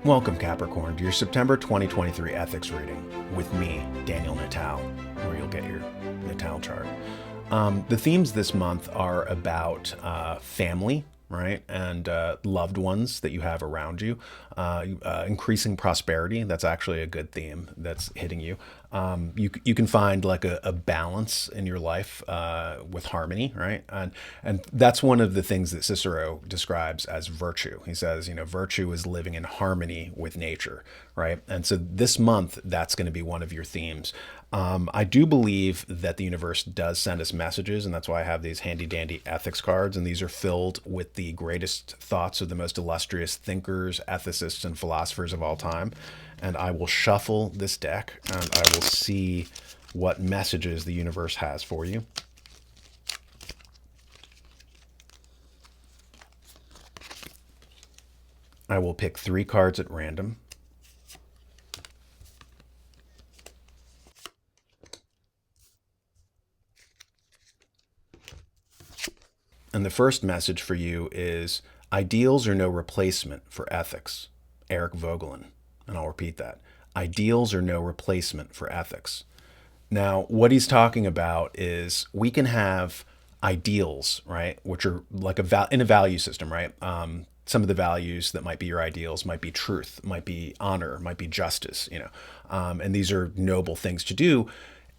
Welcome, Capricorn, to your September 2023 ethics reading with me, Daniel Natal, where you'll get your Natal chart. The themes this month are about family, right, and loved ones that you have around you. Increasing prosperity, that's actually a good theme that's hitting you. You can find like a balance in your life with harmony, right? And that's one of the things that Cicero describes as virtue. He says, virtue is living in harmony with nature, right? And so this month, that's going to be one of your themes. I do believe that the universe does send us messages, and that's why I have these handy dandy ethics cards, and these are filled with the greatest thoughts of the most illustrious thinkers, ethicists, and philosophers of all time. And I will shuffle this deck, and I will see what messages the universe has for you. I will pick 3 cards at random. And the first message for you is, ideals are no replacement for ethics. Eric Vogelin. And I'll repeat that. Ideals are no replacement for ethics. Now, what he's talking about is we can have ideals, right, which are like in a value system, right? Some of the values that might be your ideals might be truth, might be honor, might be justice, and these are noble things to do.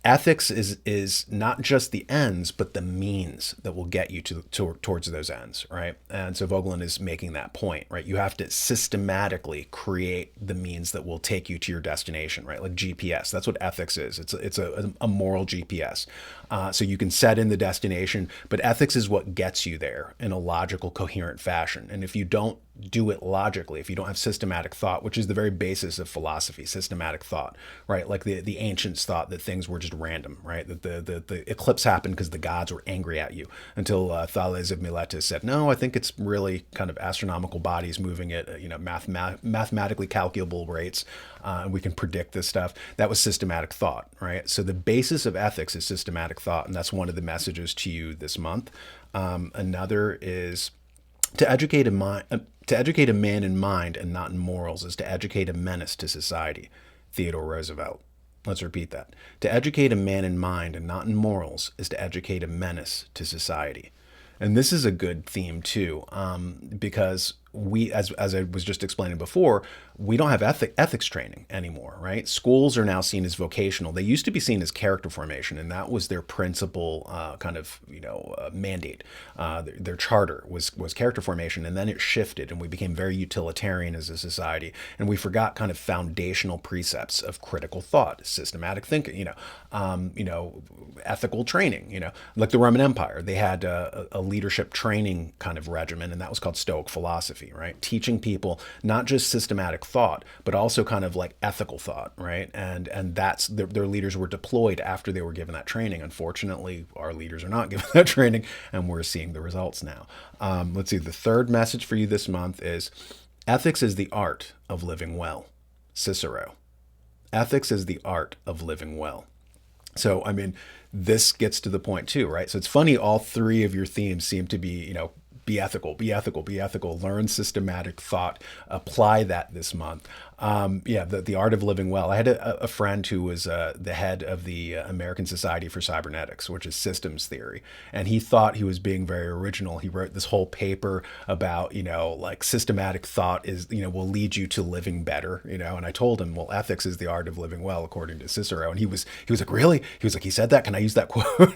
Ethics is not just the ends, but the means that will get you towards those ends, right? And so Vogelin is making that point, right? You have to systematically create the means that will take you to your destination, right? Like GPS, that's what ethics is. It's a moral GPS. So you can set in the destination, but ethics is what gets you there in a logical, coherent fashion. And if you don't do it logically, if you don't have systematic thought, which is the very basis of philosophy, systematic thought, right? Like the ancients thought that things were just random, right? That the eclipse happened because the gods were angry at you, until Thales of Miletus said, no, I think it's really kind of astronomical bodies moving at mathematically calculable rates, and we can predict this stuff. That was systematic thought, right? So the basis of ethics is systematic thought, and that's one of the messages to you this month. Another is to educate a man in mind and not in morals is to educate a menace to society. Theodore Roosevelt. Let's repeat that. To educate a man in mind and not in morals is to educate a menace to society. And this is a good theme too, because we, as I was just explaining before, we don't have ethics training anymore, right? Schools are now seen as vocational. They used to be seen as character formation, and that was their principal mandate. Their charter was character formation, and then it shifted, and we became very utilitarian as a society, and we forgot kind of foundational precepts of critical thought, systematic thinking, ethical training, like the Roman Empire. They had a leadership training kind of regimen, and that was called Stoic philosophy, right? Teaching people not just systematic thought, but also kind of like ethical thought, right? And that's their leaders were deployed after they were given that training. Unfortunately, our leaders are not given that training, and we're seeing the results now. Let's see. The third message for you this month is, ethics is the art of living well. Cicero. Ethics is the art of living well. So, this gets to the point too, right? So it's funny, all 3 of your themes seem to be, be ethical, learn systematic thought, apply that this month. The art of living well. I had a friend who was the head of the American Society for Cybernetics, which is systems theory. And he thought he was being very original. He wrote this whole paper about, like systematic thought is, will lead you to living better, and I told him, well, ethics is the art of living well, according to Cicero. And he was like, really? He was like, he said that? Can I use that quote?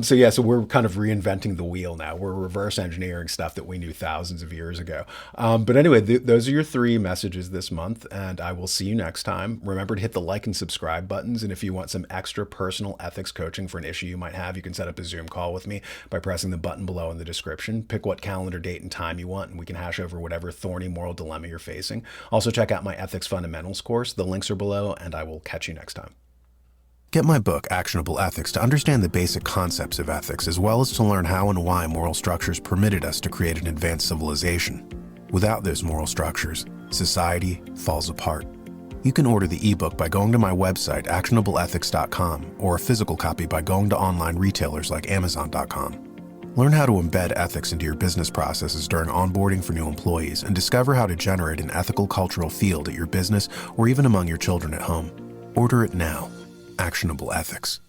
So we're kind of reinventing the wheel now. We're reverse engineering stuff that we knew thousands of years ago. But anyway, those are your 3 messages this month, and I will see you next time. Remember to hit the like and subscribe buttons, and if you want some extra personal ethics coaching for an issue you might have, you can set up a Zoom call with me by pressing the button below in the description. Pick what calendar date and time you want, and we can hash over whatever thorny moral dilemma you're facing. Also, check out my Ethics Fundamentals course. The links are below, and I will catch you next time. Get my book, Actionable Ethics, to understand the basic concepts of ethics, as well as to learn how and why moral structures permitted us to create an advanced civilization. Without those moral structures, society falls apart. You can order the ebook by going to my website, actionableethics.com, or a physical copy by going to online retailers like Amazon.com. Learn how to embed ethics into your business processes during onboarding for new employees and discover how to generate an ethical cultural field at your business or even among your children at home. Order it now. Actionable Ethics.